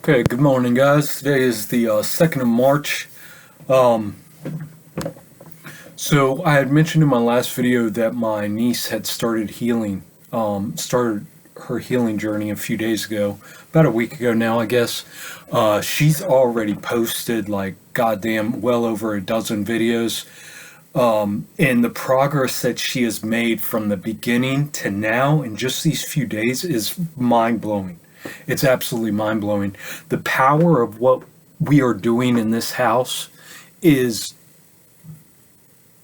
Okay, good morning, guys. Today is the 2nd of March. Um, so I had mentioned in my last video that my niece had started her healing journey a few days ago, about a week ago now, I guess. She's already posted like goddamn well over a dozen videos. And the progress that she has made from the beginning to now in just these few days is mind blowing. It's absolutely mind blowing. The power of what we are doing in this house is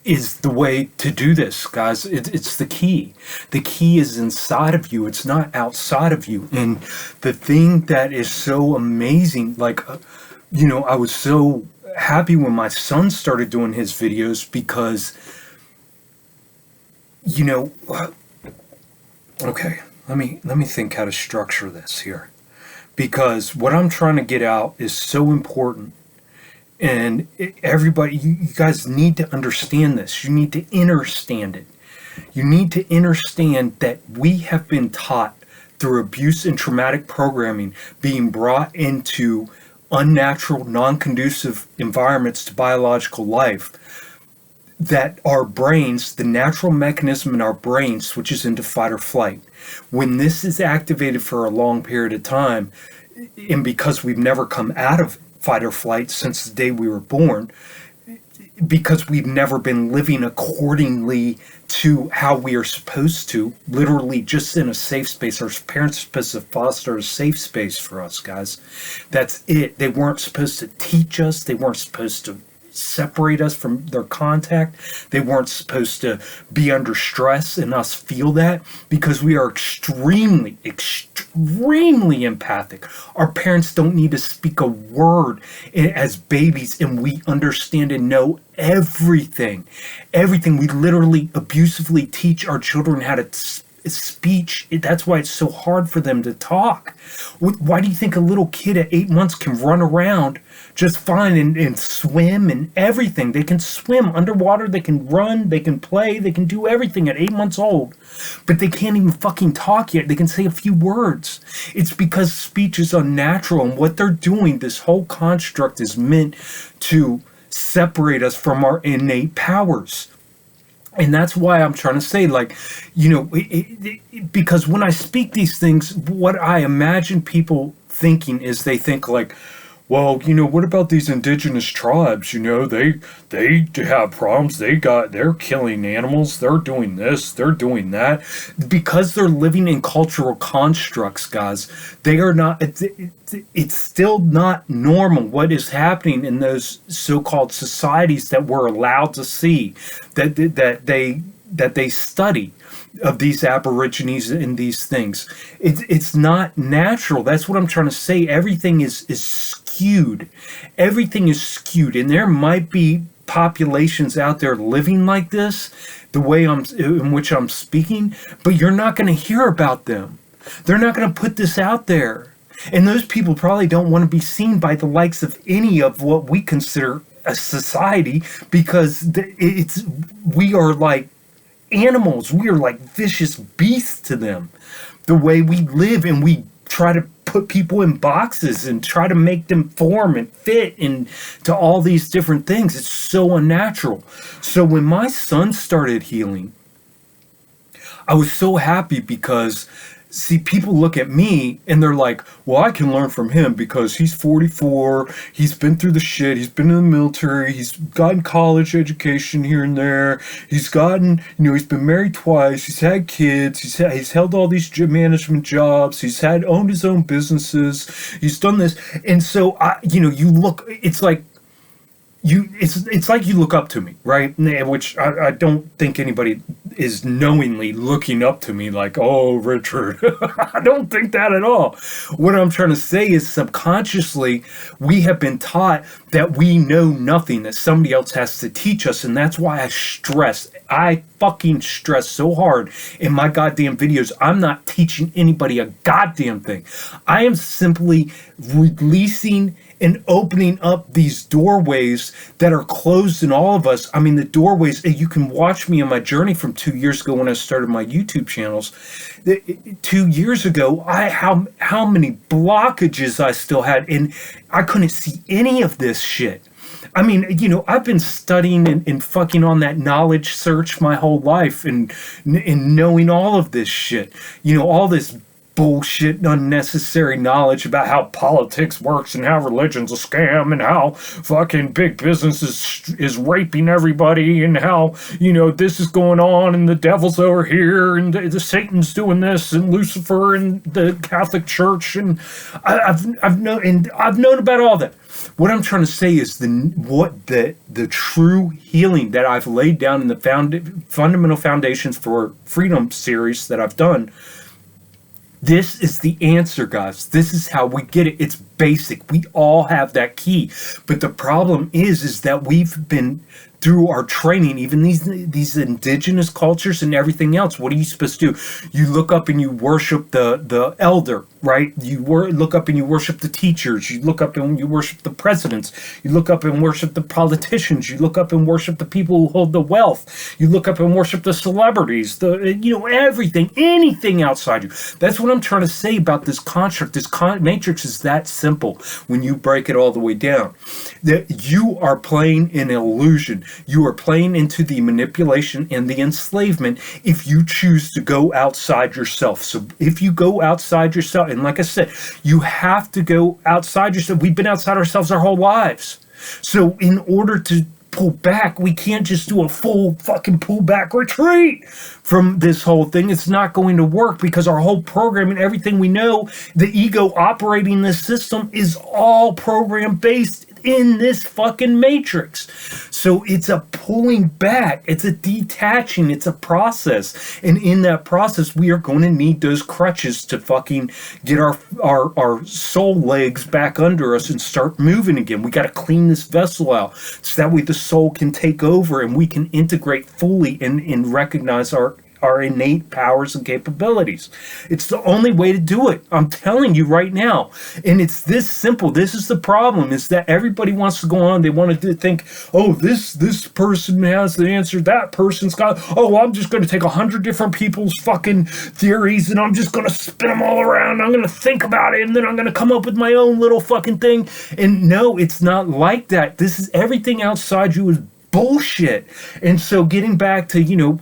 the way to do this, guys. It's the key. The key is inside of you. It's not outside of you. And the thing that is so amazing, I was so happy when my son started doing his videos because, okay, let me think how to structure this here, because what I'm trying to get out is so important. And everybody, you guys need to understand this. You need to understand it. You need to understand that we have been taught through abuse and traumatic programming, being brought into unnatural, non-conducive environments to biological life, that our brains, the natural mechanism in our brain switches into fight or flight. When this is activated for a long period of time, and because we've never come out of fight or flight since the day we were born, because we've never been living accordingly to how we are supposed to, literally just in a safe space. Our parents are supposed to foster a safe space for us, guys. That's it. They weren't supposed to teach us. They weren't supposed to separate us from their contact. They weren't supposed to be under stress and us feel that, because we are extremely empathic. Our parents don't need to speak a word as babies, and we understand and know everything. We literally abusively teach our children how to speech. That's why it's so hard for them to talk. Why do you think a little kid at 8 months can run around just fine and swim and everything? They can swim underwater, they can run, they can play, they can do everything at 8 months old, but they can't even fucking talk yet. They can say a few words. It's because speech is unnatural, and what they're doing, this whole construct, is meant to separate us from our innate powers. And that's why I'm trying to say, because when I speak these things, what I imagine people thinking is, they think like, well, what about these indigenous tribes? They have problems. They're killing animals. They're doing this. They're doing that. Because they're living in cultural constructs, guys. They are not. It's still not normal what is happening in those so-called societies that we're allowed to see, that they study, of these aborigines and these things. It's not natural. That's what I'm trying to say. Everything is skewed. Everything is skewed, and there might be populations out there living like this, the way in which I'm speaking, but you're not going to hear about them. They're not going to put this out there, and those people probably don't want to be seen by the likes of any of what we consider a society, because we are like animals. We are like vicious beasts to them, the way we live, and we try to put people in boxes and try to make them form and fit into all these different things. It's so unnatural. So when my son started healing, I was so happy, because see, people look at me and they're like, well, I can learn from him because he's 44, he's been through the shit, he's been in the military, he's gotten college education here and there, he's gotten, he's been married twice, he's had kids, he's held all these management jobs, he's owned his own businesses, he's done this. And so, you look, it's like, it's like you look up to me, right? Which I don't think anybody is knowingly looking up to me like, oh, Richard. I don't think that at all. What I'm trying to say is, subconsciously, we have been taught that we know nothing, that somebody else has to teach us. And that's why I fucking stress so hard in my goddamn videos. I'm not teaching anybody a goddamn thing. I am simply releasing and opening up these doorways that are closed in all of us. I mean, the doorways, you can watch me on my journey from 2 years ago when I started my YouTube channels. 2 years ago, how many blockages I still had, and I couldn't see any of this shit. I mean, I've been studying and fucking on that knowledge search my whole life, and knowing all of this shit, all this bullshit, unnecessary knowledge about how politics works and how religion's a scam and how fucking big business is raping everybody and how, this is going on and the devil's over here and the Satan's doing this and Lucifer and the Catholic Church, and I've known about all that. What I'm trying to say is the true healing that I've laid down in the fundamental foundations for freedom series that I've done. This is the answer, guys. This is how we get it. It's basic. We all have that key. But the problem is that we've been through our training, even these indigenous cultures and everything else. What are you supposed to do? You look up and you worship the elder, right? You look up and you worship the teachers. You look up and you worship the presidents. You look up and worship the politicians. You look up and worship the people who hold the wealth. You look up and worship the celebrities, everything, anything outside you. That's what I'm trying to say about this construct. This matrix is that simple when you break it all the way down. That you are playing an illusion. You are playing into the manipulation and the enslavement if you choose to go outside yourself. So if you go outside yourself, and like I said, you have to go outside yourself. We've been outside ourselves our whole lives. So in order to pull back, we can't just do a full fucking pull back retreat from this whole thing. It's not going to work because our whole program and everything we know, the ego operating this system, is all program based in this fucking matrix. So it's a pulling back, it's a detaching, it's a process. And in that process, we are going to need those crutches to fucking get our soul legs back under us and start moving again. We got to clean this vessel out so that way the soul can take over and we can integrate fully and recognize our innate powers and capabilities. It's the only way to do it. I'm telling you right now. And it's this simple. This is the problem, is that everybody wants to go on. They want to think, oh, this person has the answer. That person's got, I'm just going to take 100 different people's fucking theories and I'm just going to spin them all around. I'm going to think about it and then I'm going to come up with my own little fucking thing. And no, it's not like that. This is everything outside you is bullshit. And so getting back to,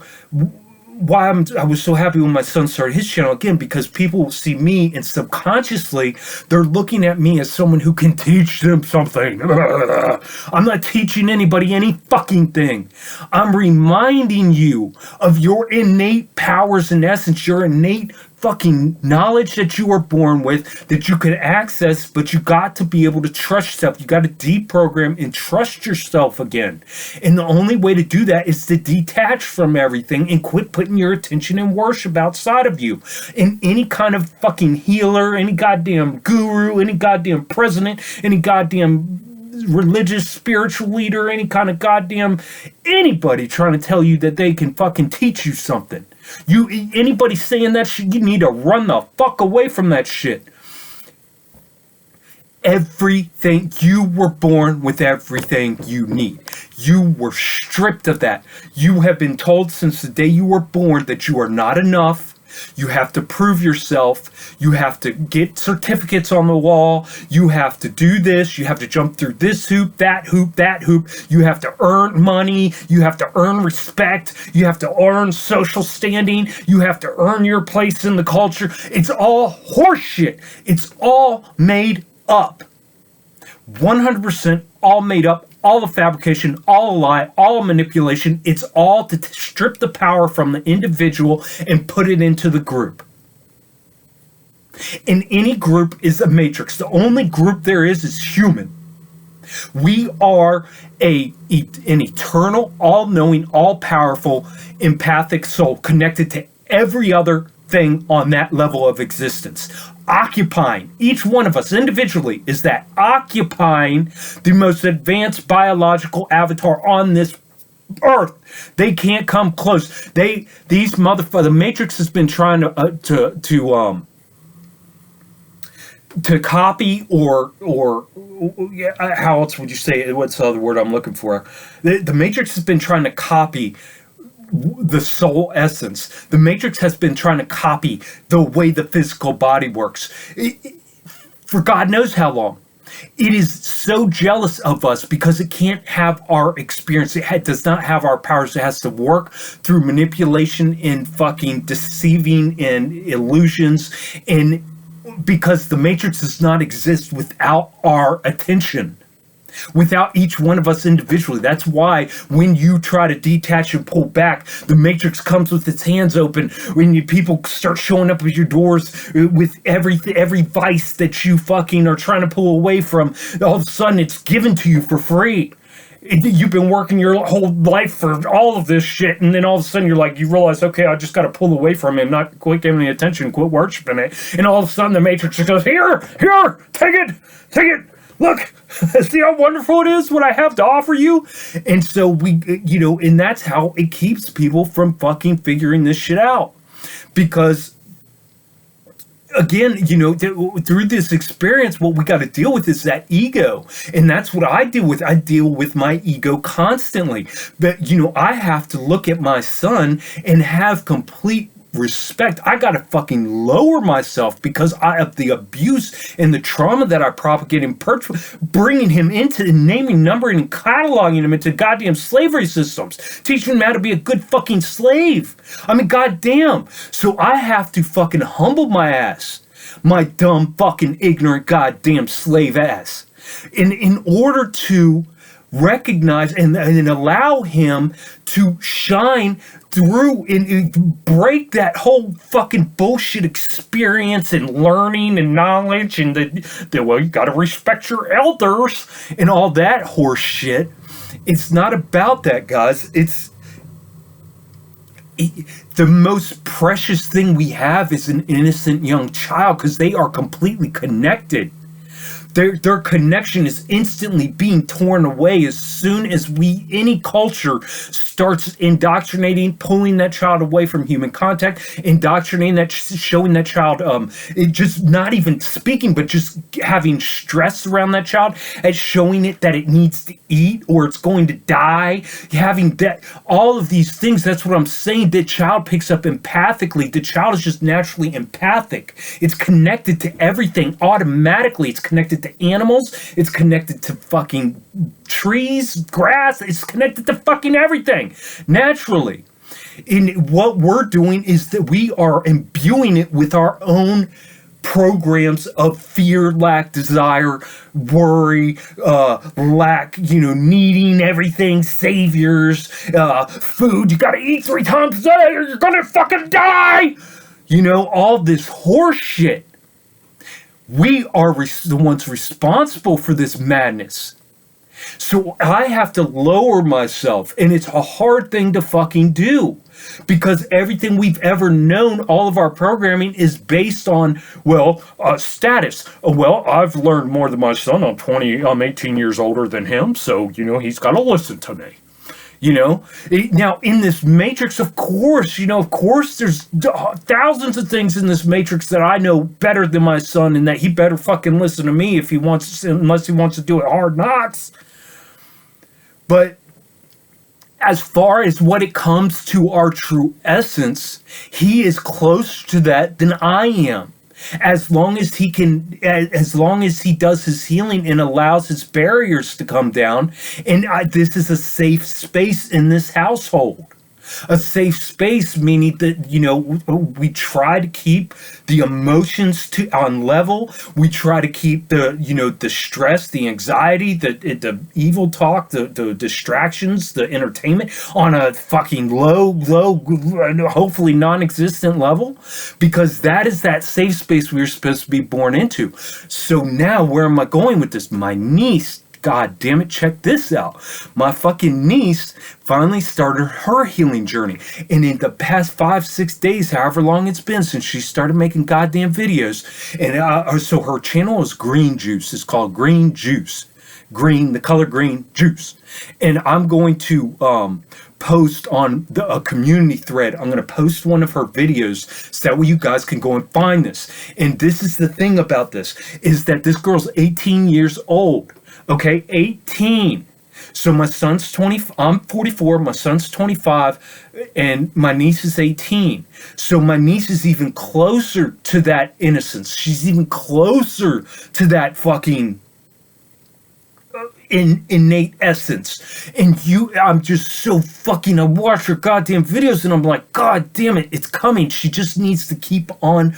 why I was so happy when my son started his channel again, because people see me and subconsciously they're looking at me as someone who can teach them something. I'm not teaching anybody any fucking thing. I'm reminding you of your innate powers and essence, your innate fucking knowledge that you were born with, that you could access, but you got to be able to trust yourself. You got to deprogram and trust yourself again. And the only way to do that is to detach from everything and quit putting your attention and worship outside of you. And any kind of fucking healer, any goddamn guru, any goddamn president, any goddamn religious spiritual leader, any kind of goddamn anybody trying to tell you that they can fucking teach you something. Anybody saying that shit, you need to run the fuck away from that shit. Everything, you were born with everything you need. You were stripped of that. You have been told since the day you were born that you are not enough. You have to prove yourself. You have to get certificates on the wall. You have to do this. You have to jump through this hoop, that hoop, that hoop. You have to earn money. You have to earn respect. You have to earn social standing. You have to earn your place in the culture. It's all horseshit. It's all made up. 100% all made up. All a fabrication, all a lie, all a manipulation. It's all to strip the power from the individual and put it into the group. And any group is a matrix. The only group there is human. We are an eternal, all-knowing, all-powerful, empathic soul connected to every other thing on that level of existence. Occupying, each one of us individually, is that occupying the most advanced biological avatar on this earth. They can't come close. The Matrix has been trying to copy or how else would you say it? What's the other word I'm looking for? The Matrix has been trying to copy the soul essence. The Matrix has been trying to copy the way the physical body works for God knows how long. It is so jealous of us because it can't have our experience. It does not have our powers. It has to work through manipulation and fucking deceiving and illusions, and because the Matrix does not exist without our attention, without each one of us individually. That's why when you try to detach and pull back, the Matrix comes with its hands open. When people start showing up at your doors with every vice that you fucking are trying to pull away from, all of a sudden it's given to you for free. You've been working your whole life for all of this shit, and then all of a sudden you realize, okay, I just got to pull away from him, not quit giving me attention, quit worshiping it, and all of a sudden the Matrix just goes, here, take it, look, see how wonderful it is what I have to offer you. And so and that's how it keeps people from fucking figuring this shit out, because again, through this experience, what we got to deal with is that ego. And that's what I deal with. I deal with my ego constantly. But, I have to look at my son and have complete respect. I got to fucking lower myself because of the abuse and the trauma that I propagate and bringing him into naming, numbering, and cataloging him into goddamn slavery systems, teaching him how to be a good fucking slave. I mean, goddamn. So I have to fucking humble my ass, my dumb fucking ignorant goddamn slave ass, in order to recognize and allow him to shine through and break that whole fucking bullshit experience and learning and knowledge and well, you gotta respect your elders and all that horse shit. It's not about that, guys. The most precious thing we have is an innocent young child, because they are completely connected. Their connection is instantly being torn away as soon as any culture starts indoctrinating, pulling that child away from human contact, indoctrinating showing that child, it just not even speaking, but just having stress around that child, and showing it that it needs to eat or it's going to die, having that, all of these things. That's what I'm saying. The child picks up empathically. The child is just naturally empathic. It's connected to everything automatically. It's connected to animals, it's connected to fucking trees, grass, it's connected to fucking everything naturally. And what we're doing is that we are imbuing it with our own programs of fear, lack, desire, worry, lack, needing everything, saviors, food, you gotta eat 3 times a day or you're gonna fucking die, all this horse shit. We are the ones responsible for this madness. So I have to lower myself, and it's a hard thing to fucking do, because everything we've ever known, all of our programming is based on, status. Well, I've learned more than my son. I'm 18 years older than him, so, he's got to listen to me. Now in this Matrix, of course, there's thousands of things in this Matrix that I know better than my son, and that he better fucking listen to me unless he wants to do it hard knocks. But as far as what it comes to our true essence, he is closer to that than I am. As long as he does his healing and allows his barriers to come down, and this is a safe space in this household. A safe space, meaning that, we try to keep the emotions on level. We try to keep the stress, the anxiety, the evil talk, the distractions, the entertainment on a fucking low, hopefully non-existent level, because that is that safe space we were supposed to be born into. So now, where am I going with this? My niece God damn it, check this out. My fucking niece finally started her healing journey. And in the past 5-6 days, however long it's been since she started making goddamn videos, and so her channel is Green Juice. It's called Green Juice. Green, the color green juice. And I'm going to post on a community thread. I'm going to post one of her videos so that way you guys can go and find this. And this is the thing about this, is that this girl's 18 years old. Okay, 18. So my son's 20, I'm 44, my son's 25, and my niece is 18. So my niece is even closer to that innocence. She's even closer to that fucking innate essence. And I'm just so fucking, I watch her goddamn videos and I'm like, God damn it, it's coming. She just needs to keep on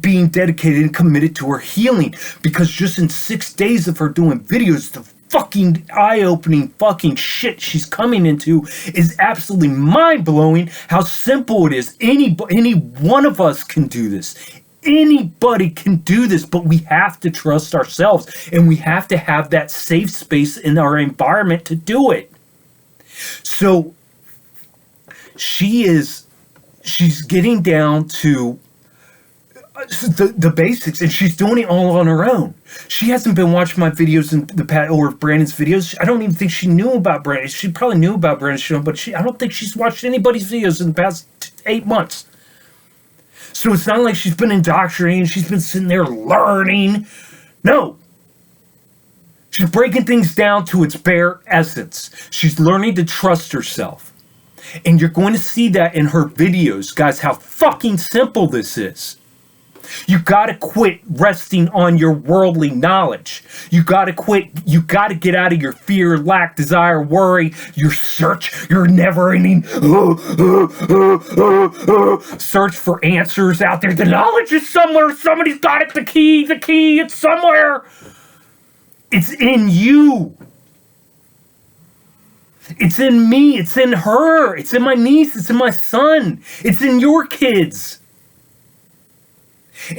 being dedicated and committed to her healing, because just in 6 days of her doing videos, the fucking eye-opening fucking shit she's coming into is absolutely mind-blowing. How simple it is. Any one of us can do this. Anybody can do this, but we have to trust ourselves, and we have to have that safe space in our environment to do it. So she's getting down to the basics, and she's doing it all on her own. She hasn't been watching my videos in the past, or Brandon's videos. I don't even think she knew about Brandon. She probably knew about Brandon's show, but I don't think she's watched anybody's videos in the past 8 months. So it's not like she's been indoctrinated, she's been sitting there learning. No. She's breaking things down to its bare essence. She's learning to trust herself. And you're going to see that in her videos, guys, how fucking simple this is. You gotta quit resting on your worldly knowledge. You gotta quit. You gotta get out of your fear, lack, desire, worry, your search, your never-ending search for answers out there. The knowledge is somewhere. Somebody's got it. The key, it's somewhere. It's in you. It's in me. It's in her. It's in my niece. It's in my son. It's in your kids.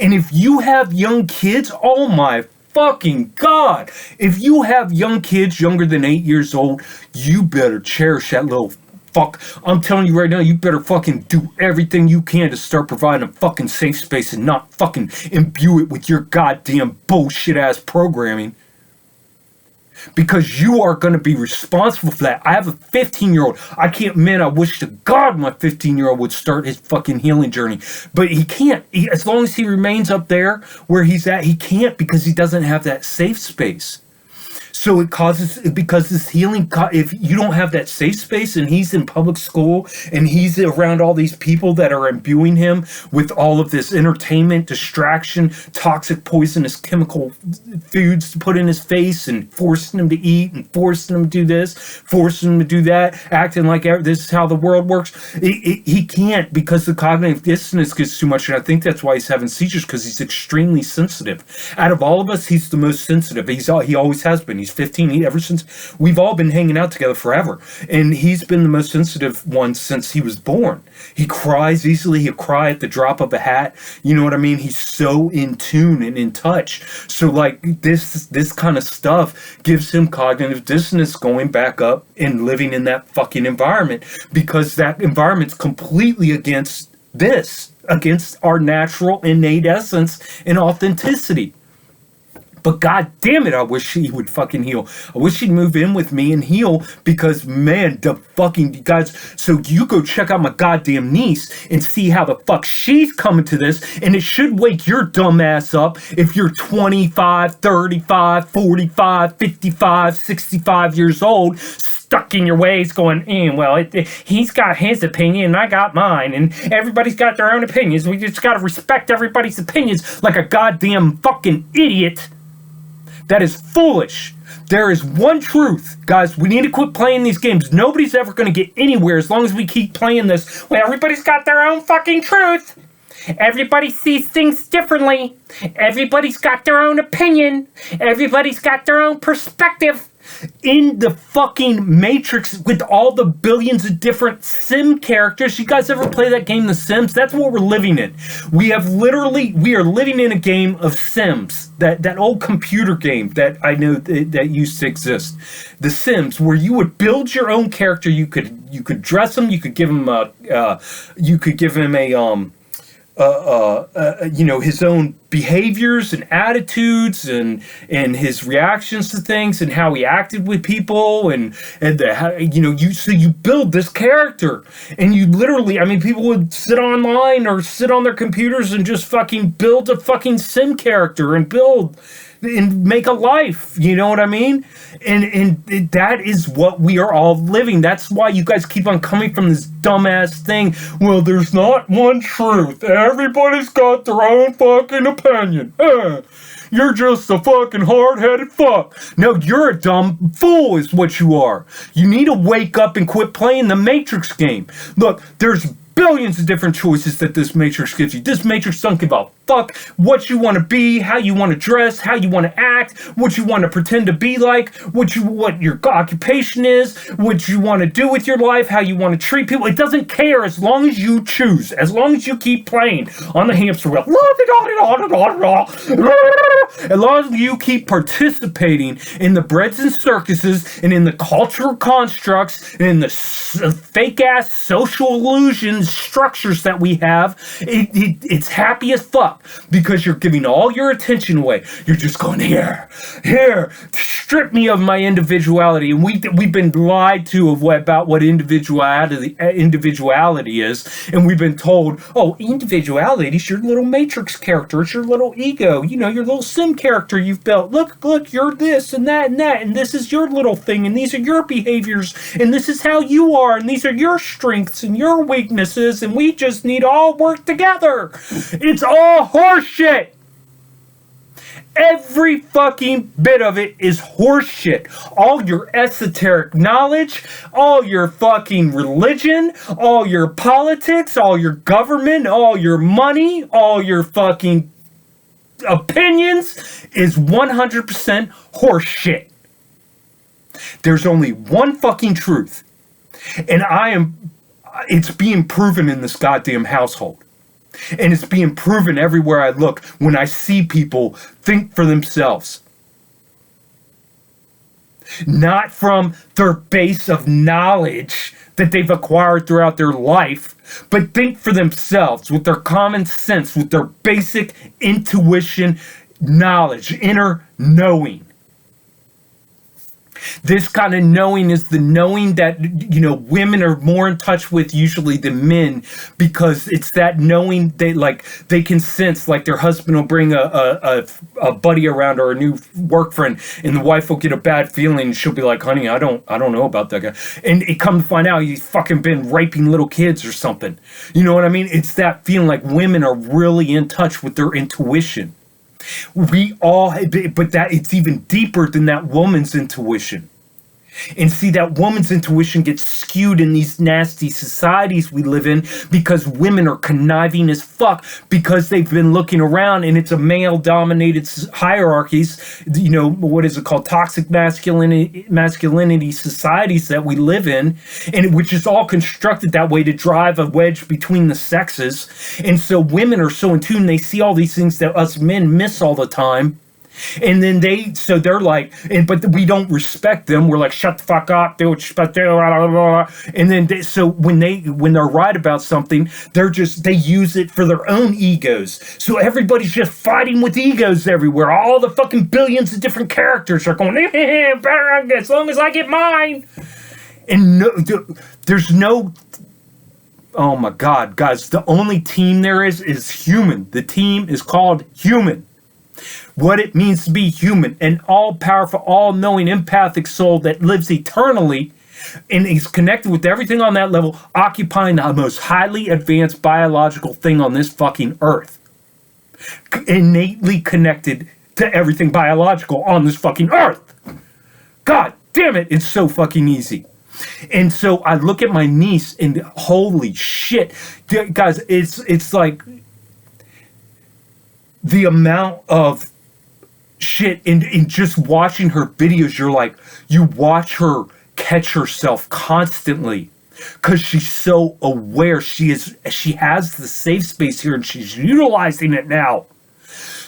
And if you have young kids, oh my fucking God. If you have young kids younger than 8 years old, you better cherish that little fuck. I'm telling you right now, you better fucking do everything you can to start providing a fucking safe space and not fucking imbue it with your goddamn bullshit ass programming. Because you are going to be responsible for that. I have a 15-year-old. I wish to God my 15-year-old would start his fucking healing journey. But he can't. As long as he remains up there where he's at, he can't, because he doesn't have that safe space. So because this healing, if you don't have that safe space and he's in public school and he's around all these people that are imbuing him with all of this entertainment, distraction, toxic, poisonous chemical foods to put in his face and forcing him to eat and forcing him to do this, forcing him to do that, acting like this is how the world works. He can't, because the cognitive dissonance gets too much. And I think that's why he's having seizures, because he's extremely sensitive. Out of all of us, he's the most sensitive. He always has been. He's 15. Ever since we've all been hanging out together forever, and he's been the most sensitive one since he was born. He cries easily. He'll cry at the drop of a hat. You know what I mean? He's so in tune and in touch. So like this kind of stuff gives him cognitive dissonance going back up and living in that fucking environment, because that environment's completely against our natural innate essence and authenticity. But God damn it, I wish he would fucking heal. I wish he'd move in with me and heal, because man, the fucking guys. So you go check out my goddamn niece and see how the fuck she's coming to this. And it should wake your dumb ass up if you're 25, 35, 45, 55, 65 years old, stuck in your ways going, he's got his opinion and I got mine, and everybody's got their own opinions. We just gotta respect everybody's opinions like a goddamn fucking idiot. That is foolish. There is one truth, guys. We need to quit playing these games. Nobody's ever going to get anywhere as long as we keep playing this. Well, everybody's got their own fucking truth. Everybody sees things differently. Everybody's got their own opinion. Everybody's got their own perspective. in the fucking Matrix with all the billions of different sim characters. You guys ever play that game, The Sims? That's what we're living in. We are living in a game of Sims. That old computer game that I know that used to exist. The Sims, where you would build your own character. You could dress him. You could give him his own behaviors and attitudes and his reactions to things and how he acted with people you build this character and you literally, people would sit online or sit on their computers and just fucking build a fucking sim character and build and make a life, you know what I mean? And that is what we are all living. That's why you guys keep on coming from this dumbass thing. Well, there's not one truth. Everybody's got their own fucking opinion. You're just a fucking hard-headed fuck. No, you're a dumb fool is what you are. You need to wake up and quit playing the Matrix game. Look, there's billions of different choices that this Matrix gives you. This Matrix don't give a fuck what you want to be, how you want to dress, how you want to act, what you want to pretend to be like, what your occupation is, what you want to do with your life, how you want to treat people. It doesn't care as long as you choose, as long as you keep playing on the hamster wheel. As long as you keep participating in the breads and circuses and in the cultural constructs and in the fake-ass social illusions structures that we have, it's happy as fuck because you're giving all your attention away. You're just going, here, strip me of my individuality. And we've been lied to about what individuality is, and we've been told, oh, individuality is your little Matrix character, it's your little ego, your little sim character you've built. Look, you're this and that, and this is your little thing, and these are your behaviors, and this is how you are, and these are your strengths and your weaknesses, and we just need to all work together. It's all horseshit. Every fucking bit of it is horseshit. All your esoteric knowledge, all your fucking religion, all your politics, all your government, all your money, all your fucking opinions is 100% horseshit. There's only one fucking truth. And it's being proven in this goddamn household. And it's being proven everywhere I look when I see people think for themselves. Not from their base of knowledge that they've acquired throughout their life, but think for themselves with their common sense, with their basic intuition, knowledge, inner knowing. This kind of knowing is the knowing that, women are more in touch with usually than men, because it's that knowing they can sense, like their husband will bring a buddy around or a new work friend, and the wife will get a bad feeling, and she'll be like, honey, I don't know about that guy. And it comes to find out he's fucking been raping little kids or something. You know what I mean? It's that feeling like women are really in touch with their intuition. But that it's even deeper than that woman's intuition. And see, that woman's intuition gets skewed in these nasty societies we live in because women are conniving as fuck because they've been looking around and it's a male-dominated hierarchies, what is it called? Toxic masculinity societies that we live in, and which is all constructed that way to drive a wedge between the sexes. And so women are so in tune, they see all these things that us men miss all the time. And then they're like, but we don't respect them. We're like, shut the fuck up, do what you're supposed to do, blah, blah, blah. And then when they're right about something, they use it for their own egos. So everybody's just fighting with egos everywhere. All the fucking billions of different characters are going, better as long as I get mine. And there's no. Oh my God, guys! The only team there is human. The team is called human. What it means to be human, an all-powerful, all-knowing, empathic soul that lives eternally and is connected with everything on that level, occupying the most highly advanced biological thing on this fucking earth. Innately connected to everything biological on this fucking earth. God damn it, it's so fucking easy. And so I look at my niece and holy shit, guys, it's like the amount of shit, and just watching her videos, you're like, you watch her catch herself constantly because she's so aware. She has the safe space here and she's utilizing it now.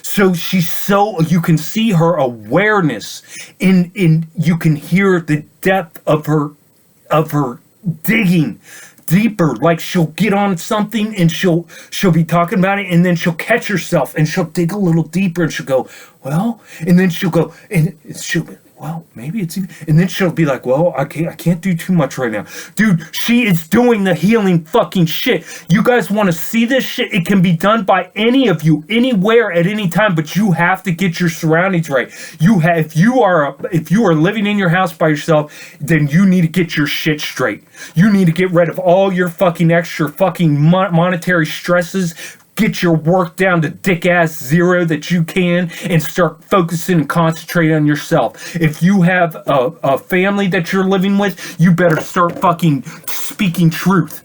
So you can see her awareness in you can hear the depth of her digging deeper. Like she'll get on something and she'll be talking about it, and then she'll catch herself and she'll dig a little deeper and she'll go, well, and then she'll go and she'll be, well, maybe it's even, and then she'll be like, well, I can't do too much right now. Dude, she is doing the healing fucking shit. You guys want to see this shit? It can be done by any of you, anywhere, at any time, but you have to get your surroundings right. If you are living in your house by yourself, then you need to get your shit straight. You need to get rid of all your fucking extra fucking monetary stresses. Get your work down to dick-ass zero that you can and start focusing and concentrating on yourself. If you have a family that you're living with, you better start fucking speaking truth.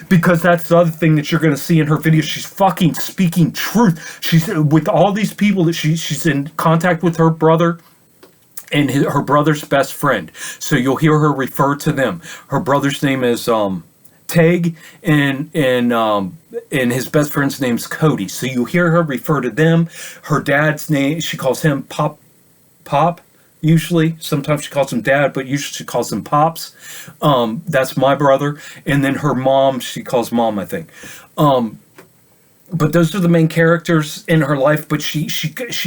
Because that's the other thing that you're going to see in her videos. She's fucking speaking truth. She's with all these people that she's in contact with her brother and her brother's best friend. So you'll hear her refer to them. Her brother's name is Teg, and his best friend's name's Cody. So you hear her refer to them. Her dad's name, she calls him Pop, usually. Sometimes she calls him Dad, but usually she calls him Pops. That's my brother. And then her mom, she calls Mom, I think. But those are the main characters in her life. But she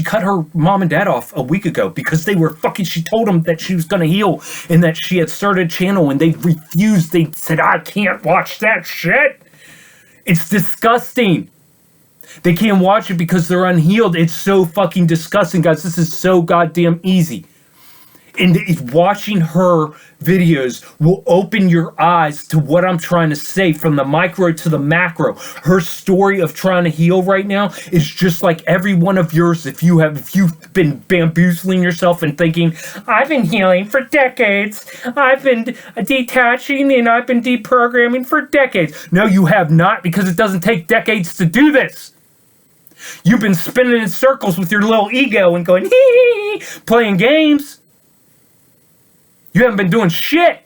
cut her mom and dad off a week ago because they were fucking. She told them that she was going to heal and that she had started a channel, and they refused. They said, I can't watch that shit. It's disgusting. They can't watch it because they're unhealed. It's so fucking disgusting, guys. This is so goddamn easy. And watching her videos will open your eyes to what I'm trying to say, from the micro to the macro. Her story of trying to heal right now is just like every one of yours. If you've been bamboozling yourself and thinking, I've been healing for decades, I've been detaching and I've been deprogramming for decades. No, you have not, because it doesn't take decades to do this. You've been spinning in circles with your little ego and going, hee, playing games. You haven't been doing shit.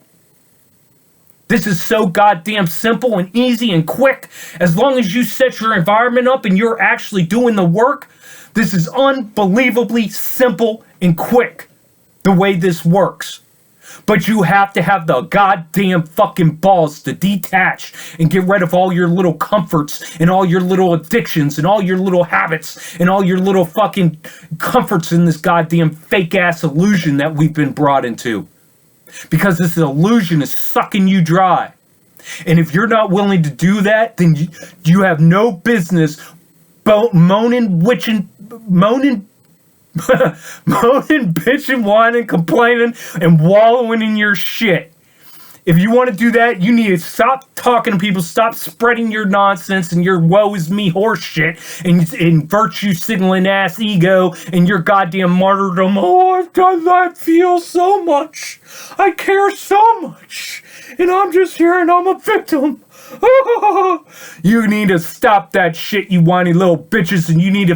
This is so goddamn simple and easy and quick. As long as you set your environment up and you're actually doing the work, this is unbelievably simple and quick, the way this works. But you have to have the goddamn fucking balls to detach and get rid of all your little comforts and all your little addictions and all your little habits and all your little fucking comforts in this goddamn fake ass illusion that we've been brought into. Because this illusion is sucking you dry. And if you're not willing to do that, then you have no business moaning, bitching, whining, complaining, and wallowing in your shit. If you want to do that, you need to stop talking to people, stop spreading your nonsense and your woe is me horse shit and virtue signaling ass ego and your goddamn martyrdom. Oh, I've done that, feel so much. I care so much. And I'm just here and I'm a victim. You need to stop that shit, you whiny little bitches, and you need to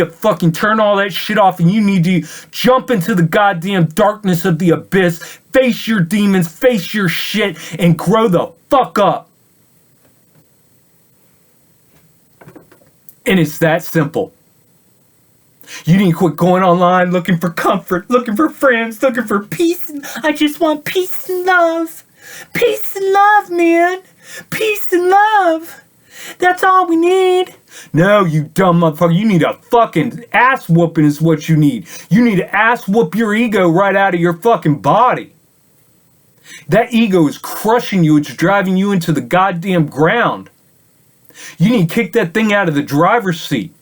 fucking turn all that shit off, and you need to jump into the goddamn darkness of the abyss, face your demons, face your shit, and grow the fuck up. And it's that simple. You need to quit going online looking for comfort, looking for friends, looking for peace. I just want peace and love. Peace and love, man. Peace and love. That's all we need. No, you dumb motherfucker. You need a fucking ass whooping is what you need. You need to ass whoop your ego right out of your fucking body. That ego is crushing you. It's driving you into the goddamn ground. You need to kick that thing out of the driver's seat.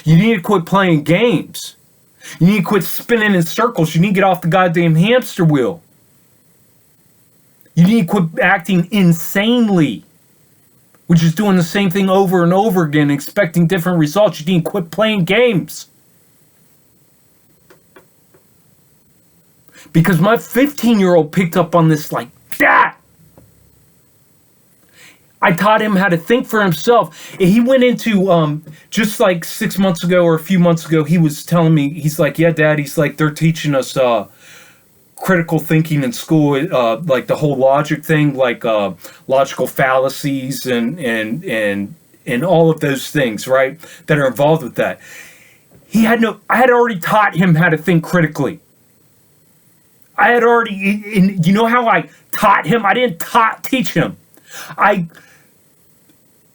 You need to quit playing games. You need to quit spinning in circles. You need to get off the goddamn hamster wheel. You need to quit acting insanely, which is doing the same thing over and over again, expecting different results. You need to quit playing games. Because my 15-year-old picked up on this like that. I taught him how to think for himself. He went into, just like 6 months ago or a few months ago, he was telling me, he's like, yeah, Dad, he's like, they're teaching us critical thinking in school, like the whole logic thing, like logical fallacies and all of those things, right, that are involved with that. I had already taught him how to think critically. I had already, and you know how I taught him? I didn't teach him. I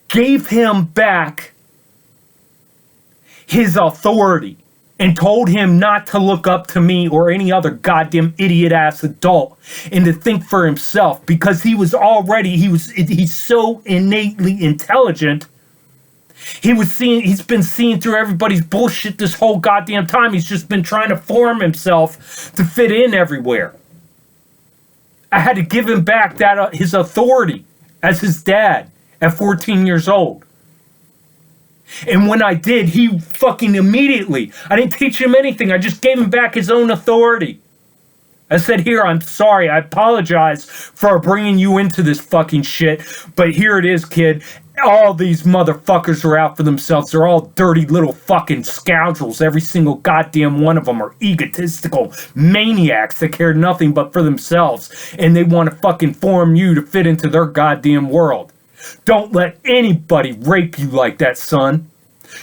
gave him back his authority and told him not to look up to me or any other goddamn idiot-ass adult and to think for himself, because he's so innately intelligent. He's been seeing through everybody's bullshit this whole goddamn time. He's just been trying to form himself to fit in everywhere. I had to give him back his authority as his dad at 14 years old. And when I did, he fucking immediately, I didn't teach him anything. I just gave him back his own authority. I said, here, I'm sorry. I apologize for bringing you into this fucking shit. But here it is, kid. All these motherfuckers are out for themselves. They're all dirty little fucking scoundrels. Every single goddamn one of them are egotistical maniacs that care nothing but for themselves. And they want to fucking form you to fit into their goddamn world. Don't let anybody rape you like that, son.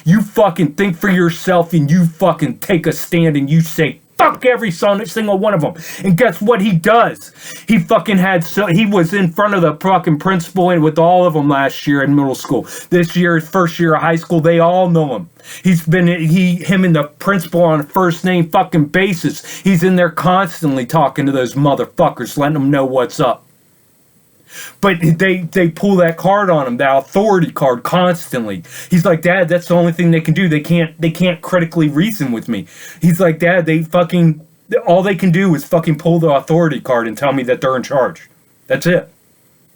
You fucking think for yourself and you fucking take a stand and you say, fuck every single one of them. And guess what he does? He was in front of the fucking principal and with all of them last year in middle school. This year, his first year of high school, they all know him. Him and the principal on a first name fucking basis. He's in there constantly talking to those motherfuckers, letting them know what's up. But they pull that card on him, that authority card, constantly. He's like, Dad, that's the only thing they can do. They can't critically reason with me. He's like, Dad, all they can do is fucking pull the authority card and tell me that they're in charge. That's it.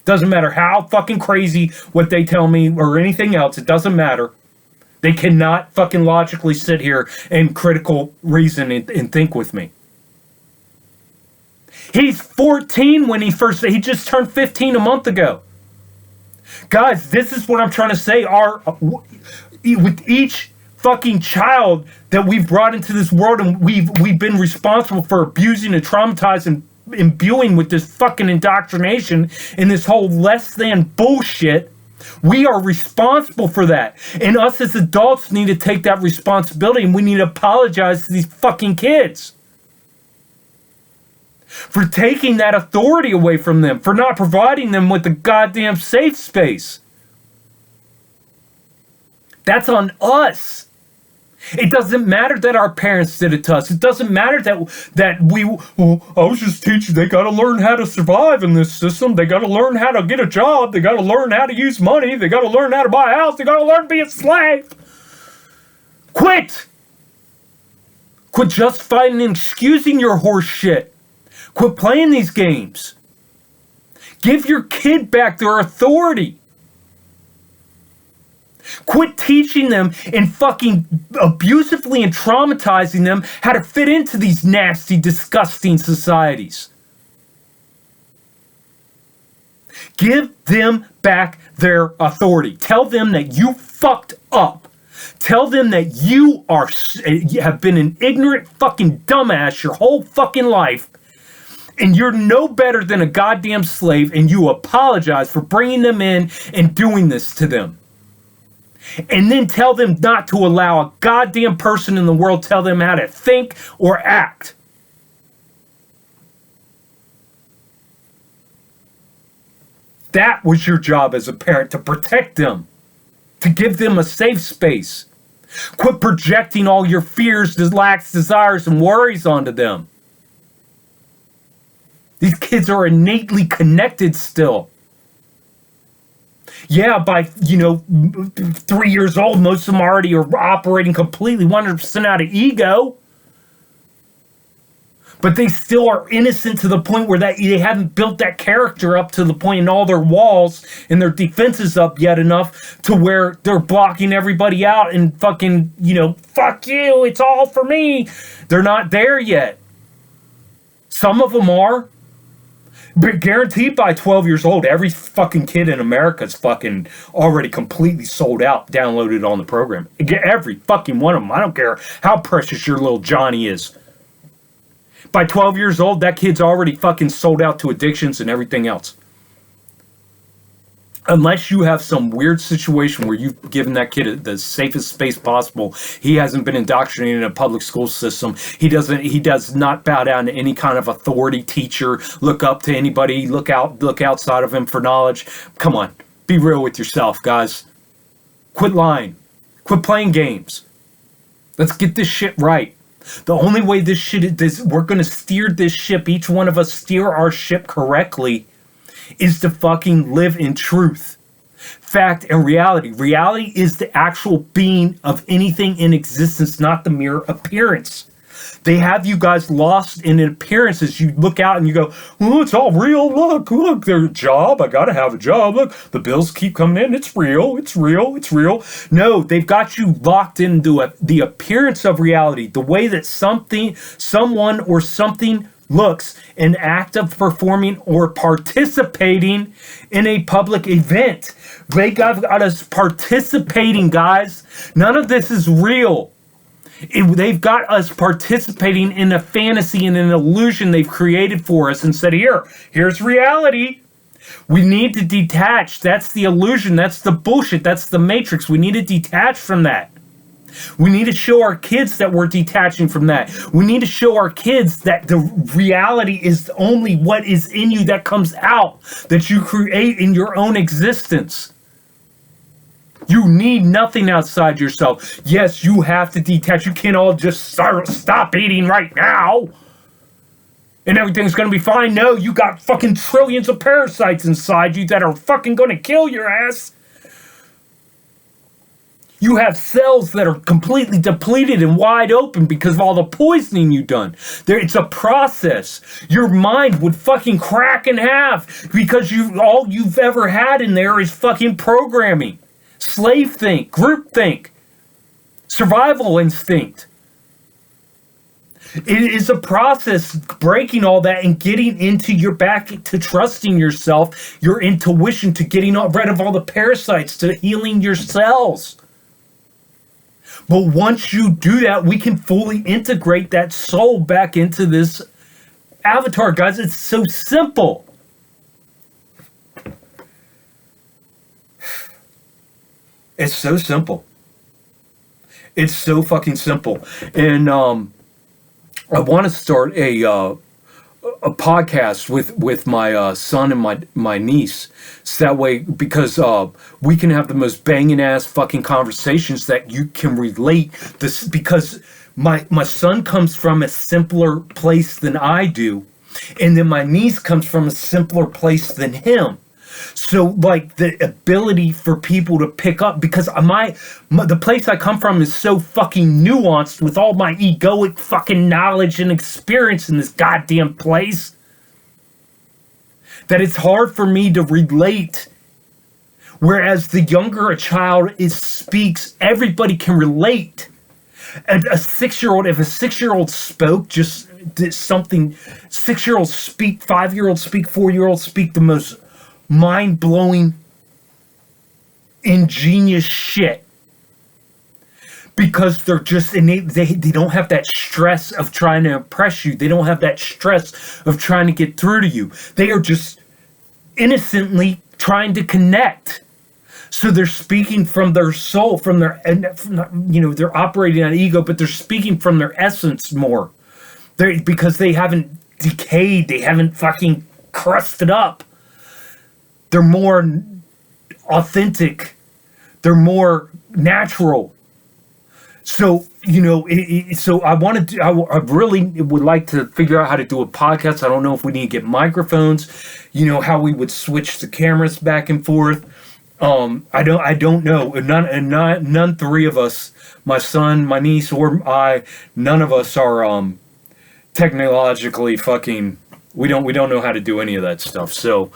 Doesn't matter how fucking crazy what they tell me or anything else. It doesn't matter. They cannot fucking logically sit here and critical reason and think with me. He's 14 when he just turned 15 a month ago. Guys, this is what I'm trying to say. With each fucking child that we've brought into this world and we've been responsible for abusing and traumatizing, imbuing with this fucking indoctrination and this whole less than bullshit, we are responsible for that. And us as adults need to take that responsibility, and we need to apologize to these fucking kids for taking that authority away from them, for not providing them with the goddamn safe space. That's on us. It doesn't matter that our parents did it to us. It doesn't matter I was just teaching, they gotta learn how to survive in this system. They gotta learn how to get a job. They gotta learn how to use money. They gotta learn how to buy a house. They gotta learn to be a slave. Quit justifying and excusing your horse shit. Quit playing these games. Give your kid back their authority. Quit teaching them and fucking abusively and traumatizing them how to fit into these nasty, disgusting societies. Give them back their authority. Tell them that you fucked up. Tell them that you have been an ignorant fucking dumbass your whole fucking life. And you're no better than a goddamn slave, and you apologize for bringing them in and doing this to them. And then tell them not to allow a goddamn person in the world tell them how to think or act. That was your job as a parent, to protect them, to give them a safe space. Quit projecting all your fears, lacks, desires, and worries onto them. These kids are innately connected still. Yeah, by, 3 years old, most of them already are operating completely 100% out of ego. But they still are innocent to the point where they haven't built that character up to the point in all their walls and their defenses up yet enough to where they're blocking everybody out and fucking, fuck you, it's all for me. They're not there yet. Some of them are. But guaranteed by 12 years old, every fucking kid in America is fucking already completely sold out, downloaded on the program. Every fucking one of them. I don't care how precious your little Johnny is. By 12 years old, that kid's already fucking sold out to addictions and everything else. Unless you have some weird situation where you've given that kid the safest space possible, he hasn't been indoctrinated in a public school system. He does not bow down to any kind of authority, teacher, look up to anybody, look outside of him for knowledge. Come on, be real with yourself, guys. Quit lying. Quit playing games. Let's get this shit right. The only way we're going to steer this ship, each one of us steer our ship correctly, is to fucking live in truth, fact, and reality. Reality is the actual being of anything in existence, not the mere appearance. They have you guys lost in appearances. You look out and you go, oh, it's all real. Look, their job. I gotta have a job. Look, the bills keep coming in. It's real. No, they've got you locked into the appearance of reality, the way that someone or something looks, an act of performing or participating in a public event. They got us participating, guys. None of this is real. They've got us participating in a fantasy and an illusion they've created for us and said, here's reality. We need to detach. That's the illusion. That's the bullshit. That's the matrix. We need to detach from that. We need to show our kids that we're detaching from that. We need to show our kids that the reality is only what is in you that comes out, that you create in your own existence. You need nothing outside yourself. Yes, you have to detach. You can't all just stop eating right now and everything's going to be fine. No, you got fucking trillions of parasites inside you that are fucking going to kill your ass. You have cells that are completely depleted and wide open because of all the poisoning you've done. It's a process. Your mind would fucking crack in half because all you've ever had in there is fucking programming. Slave think, group think, survival instinct. It is a process breaking all that and getting into your back to trusting yourself, your intuition, to getting rid of all the parasites, to healing your cells. But once you do that, we can fully integrate that soul back into this avatar, guys. It's so simple. It's so simple. It's so fucking simple. And I want to start a podcast with my son and my niece, so that way, because we can have the most banging ass fucking conversations that you can relate this, because my son comes from a simpler place than I do, and then my niece comes from a simpler place than him. So, like, the ability for people to pick up, because the place I come from is so fucking nuanced with all my egoic fucking knowledge and experience in this goddamn place, that it's hard for me to relate. Whereas the younger a child speaks, everybody can relate. And if a 6-year-old spoke, just did something, 6-year-olds speak, 5-year-olds speak, 4-year-olds speak the most mind-blowing, ingenious shit, because they're just innate. They don't have that stress of trying to impress you. They don't have that stress of trying to get through to you. They are just innocently trying to connect. So they're speaking from their soul, they're operating on ego, but they're speaking from their essence more. Because they haven't decayed, they haven't fucking crusted up. They're more authentic. They're more natural. So, so I really would like to figure out how to do a podcast. I don't know if we need to get microphones, how we would switch the cameras back and forth. I don't know. None three of us, my son, my niece, or I, none of us are technologically fucking, we don't know how to do any of that stuff. So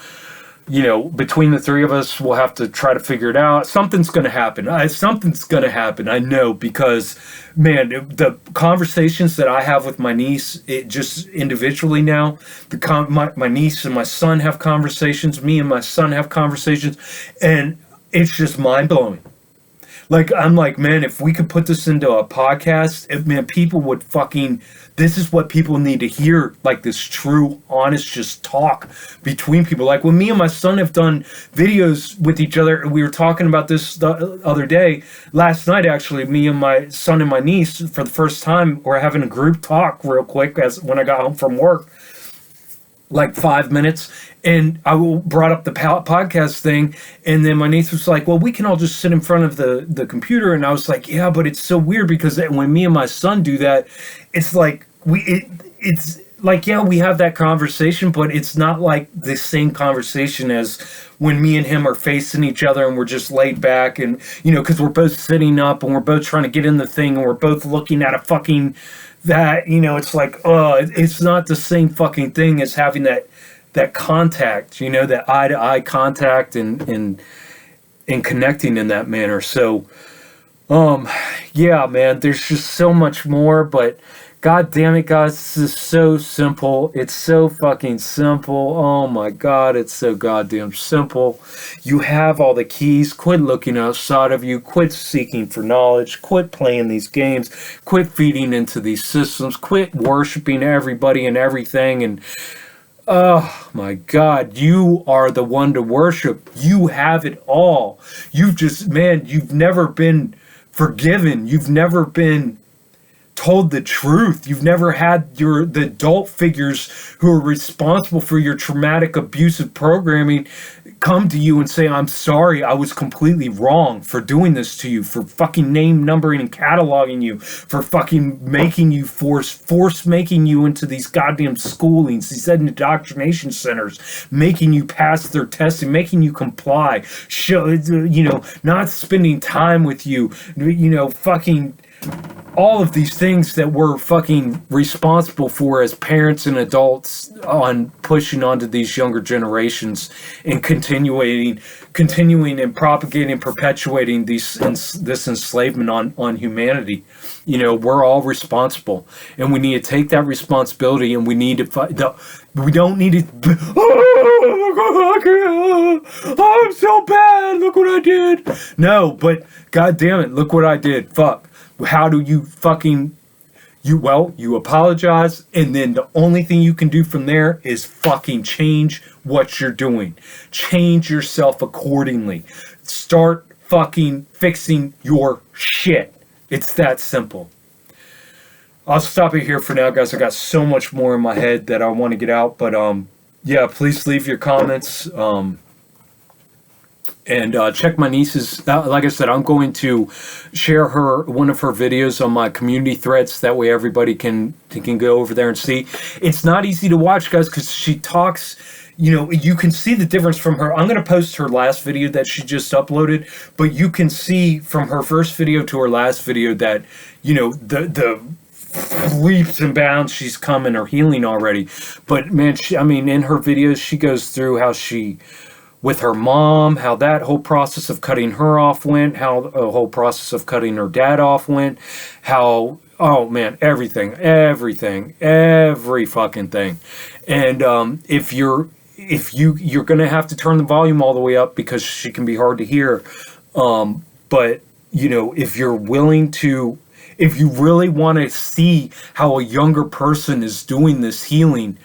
between the three of us, we'll have to try to figure it out. Something's going to happen. Something's going to happen. I know, because, man, the conversations that I have with my niece, it just individually now, my niece and my son have conversations. Me and my son have conversations, and it's just mind blowing. Like, I'm like, man, if we could put this into a podcast, man, people would this is what people need to hear, like this true, honest, just talk between people. Like when me and my son have done videos with each other, we were talking about this the other day, last night actually, me and my son and my niece, for the first time, we're having a group talk real quick when I got home from work. Like 5 minutes, and I brought up the podcast thing, and then my niece was like, well, we can all just sit in front of the computer, and I was like, yeah, but it's so weird, because when me and my son do that, it's like it's like, yeah, we have that conversation, but it's not like the same conversation as when me and him are facing each other and we're just laid back, and because we're both sitting up and we're both trying to get in the thing, and we're both looking at a fucking that, it's like, it's not the same fucking thing as having that contact, that eye-to-eye contact and connecting in that manner. So, yeah, man, there's just so much more, but God damn it, guys, this is so simple. It's so fucking simple. Oh my God, it's so goddamn simple. You have all the keys. Quit looking outside of you. Quit seeking for knowledge. Quit playing these games. Quit feeding into these systems. Quit worshiping everybody and everything. And oh my God, you are the one to worship. You have it all. You've never been forgiven. You've never been told the truth. You've never had the adult figures who are responsible for your traumatic abusive programming come to you and say, I'm sorry, I was completely wrong for doing this to you, for fucking name, numbering, and cataloging you, for fucking making you force making you into these goddamn schoolings, these indoctrination centers, making you pass their testing, making you comply, not spending time with you, fucking all of these things that we're fucking responsible for as parents and adults, on pushing onto these younger generations and continuing and propagating and perpetuating this enslavement on humanity. We're all responsible, and we need to take that responsibility, and we need to we don't need to, oh, I'm so bad, look what I did. No, but God damn it, look what I did. Fuck. How do you you apologize, and then the only thing you can do from there is fucking change what you're doing. Change yourself accordingly. Start fucking fixing your shit. It's that simple. I'll stop it here for now, guys. I got so much more in my head that I want to get out, but yeah, please leave your comments. And check my niece's, like I said, I'm going to share one of her videos on my community threads. That way everybody can go over there and see. It's not easy to watch, guys, because she talks, you can see the difference from her. I'm going to post her last video that she just uploaded, but you can see from her first video to her last video that, the leaps and bounds she's come in her healing already. But man, in her videos, she goes through how with her mom, how that whole process of cutting her off went, how the whole process of cutting her dad off went, how, oh man, everything, every fucking thing. And if you're gonna have to turn the volume all the way up, because she can be hard to hear. But if you're willing to, if you really want to see how a younger person is doing this healing,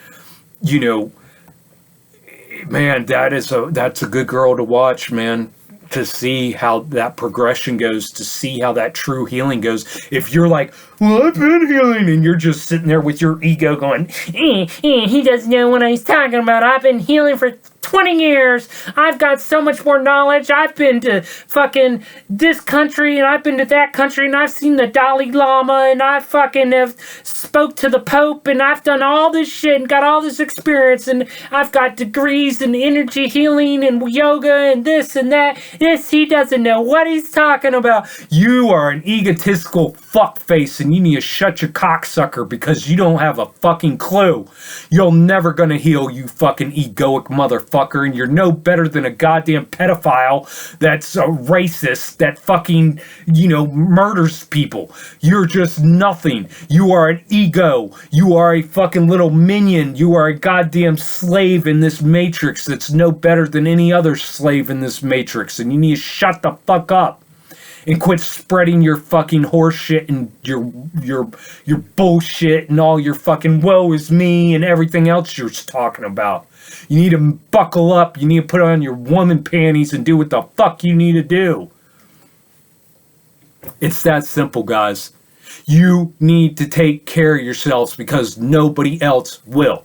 man, that's a good girl to watch, man, to see how that progression goes, to see how that true healing goes. If you're like, well, I've been healing, and you're just sitting there with your ego going, he doesn't know what he's talking about. I've been healing for 20 years. I've got so much more knowledge. I've been to fucking this country, and I've been to that country, and I've seen the Dalai Lama, and I fucking have spoke to the Pope, and I've done all this shit and got all this experience, and I've got degrees in energy healing and yoga and this and that. He doesn't know what he's talking about. You are an egotistical fuckface, and you need to shut your cocksucker, because you don't have a fucking clue. You're never gonna heal, you fucking egoic motherfucker. motherfucker, and you're no better than a goddamn pedophile that's a racist that fucking, murders people. You're just nothing. You are an ego. You are a fucking little minion. You are a goddamn slave in this matrix that's no better than any other slave in this matrix, and you need to shut the fuck up and quit spreading your fucking horse shit and your bullshit and all your fucking woe is me and everything else you're talking about. You need to buckle up. You need to put on your woman panties and do what the fuck you need to do. It's that simple, guys. You need to take care of yourselves because nobody else will.